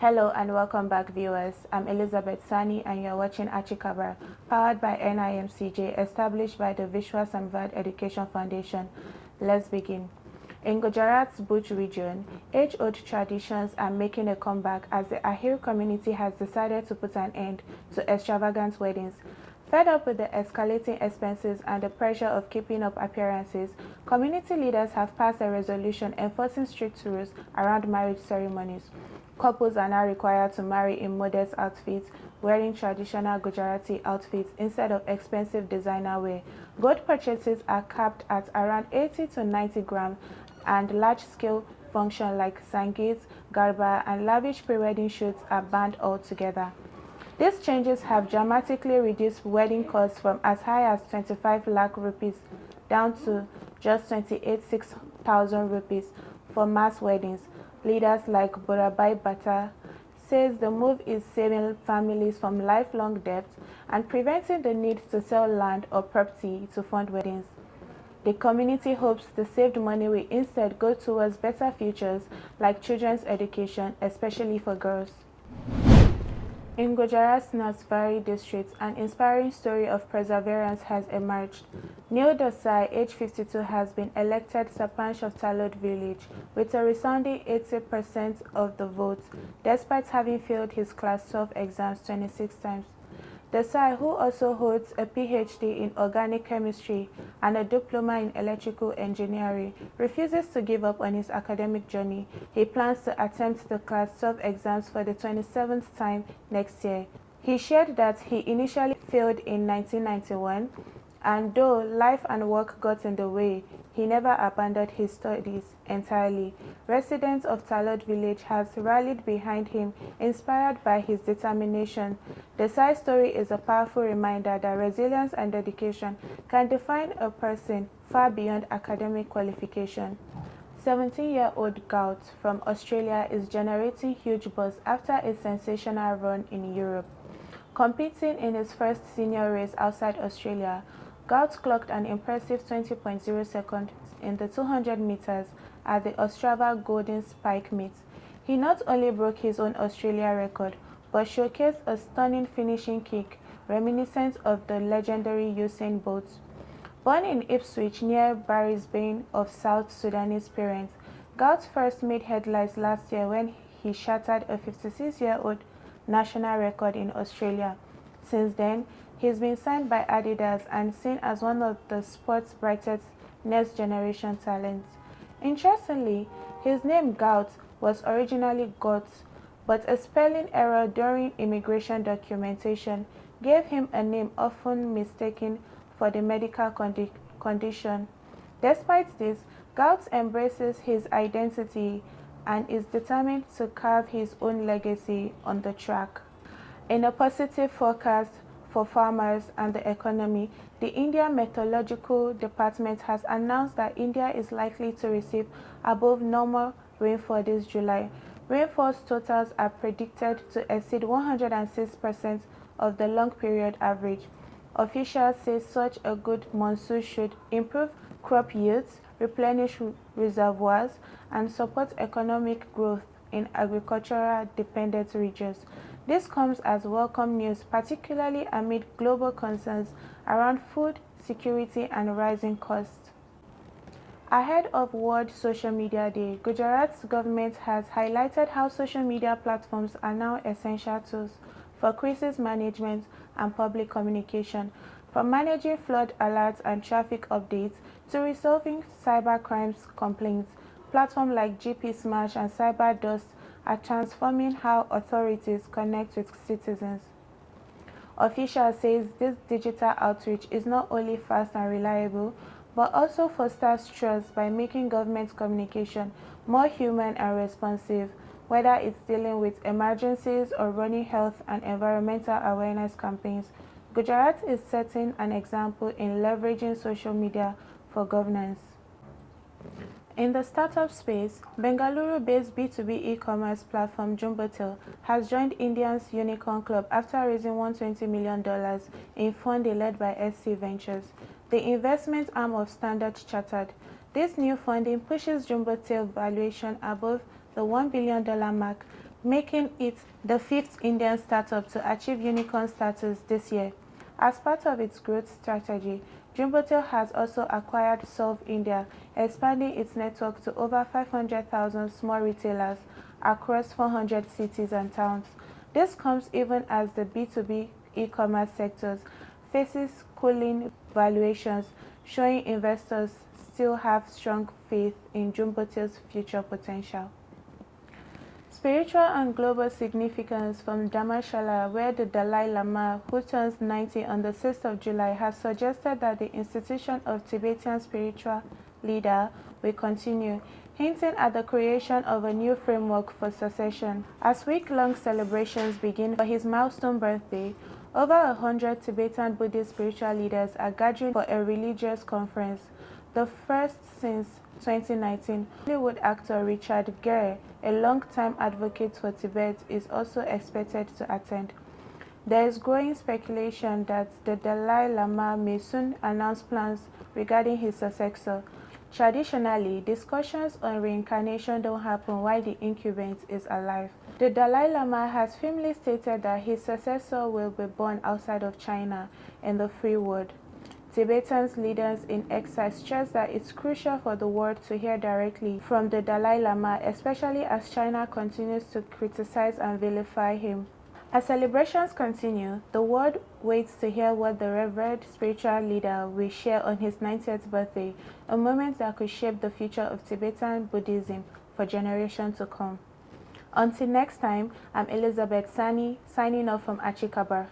Hello and welcome back, viewers. I'm Elizabeth Sani and you're watching Acchhi Khabar, powered by NIMCJ, established by the Visual Samvad Education Foundation. Let's begin. In Gujarat's Bhuj region, age-old traditions are making a comeback as the Acchhi community has decided to put an end to extravagant weddings. Fed up with the escalating expenses and the pressure of keeping up appearances, community leaders have passed a resolution enforcing strict rules around marriage ceremonies. Couples are now required to marry in modest outfits, wearing traditional Gujarati outfits instead of expensive designer wear. Gold purchases are capped at around 80 to 90 grams, and large-scale functions like sangeets, garba, and lavish pre-wedding shoots are banned altogether. These changes have dramatically reduced wedding costs from as high as 25 lakh rupees down to just 28,600 rupees for mass weddings. Leaders like Burabai Bata says the move is saving families from lifelong debt and preventing the need to sell land or property to fund weddings. The community hopes the saved money will instead go towards better futures like children's education, especially for girls. In Gujarat's Navsari district, an inspiring story of perseverance has emerged. Neil Desai, age 52, has been elected Sarpanch of Talod village with a resounding 80% of the vote, despite having failed his Class 12 exams 26 times. Desai, who also holds a PhD in organic chemistry and a diploma in electrical engineering, refuses to give up on his academic journey. He plans to attempt the Class 12 exams for the 27th time next year. He shared that he initially failed in 1991, and though life and work got in the way, he never abandoned his studies entirely. Residents of Talod village has rallied behind him, inspired by his determination. Desai's story is a powerful reminder that resilience and dedication can define a person far beyond academic qualification. 17-year-old Gout from Australia is generating huge buzz after a sensational run in Europe. Competing in his first senior race outside Australia, Gout clocked an impressive 20.0 seconds in the 200 meters at the Ostrava Golden Spike meet. He not only broke his own Australia record, but showcased a stunning finishing kick reminiscent of the legendary Usain Bolt. Born in Ipswich near Brisbane of South Sudanese parents, Gout first made headlines last year when he shattered a 56-year-old national record in Australia. Since then, he's been signed by Adidas and seen as one of the sport's brightest next-generation talents. Interestingly, his name Gout was originally Gout, but a spelling error during immigration documentation gave him a name often mistaken for the medical condition. Despite this, Gout embraces his identity and is determined to carve his own legacy on the track. In a positive forecast for farmers and the economy, the India Meteorological Department has announced that India is likely to receive above normal rainfall this July. Rainfall totals are predicted to exceed 106% of the long period average. Officials say such a good monsoon should improve crop yields, replenish reservoirs, and support economic growth in agricultural dependent regions. This comes as welcome news, particularly amid global concerns around food security and rising costs. Ahead of World Social Media Day, Gujarat's government has highlighted how social media platforms are now essential tools for crisis management and public communication, from managing flood alerts and traffic updates to resolving cyber crimes complaints. Platforms like GP Smash and CyberDust are transforming how authorities connect with citizens. Officials say this digital outreach is not only fast and reliable, but also fosters trust by making government communication more human and responsive, whether it's dealing with emergencies or running health and environmental awareness campaigns. Gujarat is setting an example in leveraging social media for governance. In the startup space, Bengaluru-based B2B e-commerce platform Jumbotail has joined India's Unicorn Club after raising $120 million in funding led by SC Ventures, the investment arm of Standard Chartered. This new funding pushes Jumbotail valuation above the $1 billion mark, making it the fifth Indian startup to achieve unicorn status this year. As part of its growth strategy, Jumbotail has also acquired Solve India, expanding its network to over 500,000 small retailers across 400 cities and towns. This comes even as the B2B e-commerce sectors faces cooling valuations, showing investors still have strong faith in Jumbotail's future potential. Spiritual and global significance from Dharamshala, where the Dalai Lama, who turns 90 on the 6th of July, has suggested that the institution of Tibetan spiritual leader will continue, hinting at the creation of a new framework for succession. As week-long celebrations begin for his milestone birthday, over 100 Tibetan Buddhist spiritual leaders are gathering for a religious conference, the first since 2019. Hollywood actor Richard Gere, a long-time advocate for Tibet, is also expected to attend. There is growing speculation that the Dalai Lama may soon announce plans regarding his successor. Traditionally, discussions on reincarnation don't happen while the incumbent is alive. The Dalai Lama has firmly stated that his successor will be born outside of China in the free world. Tibetan leaders in exile stress that it's crucial for the world to hear directly from the Dalai Lama, especially as China continues to criticize and vilify him. As celebrations continue, the world waits to hear what the revered spiritual leader will share on his 90th birthday, a moment that could shape the future of Tibetan Buddhism for generations to come. Until next time, I'm Elizabeth Sani, signing off from Acchhi Khabar.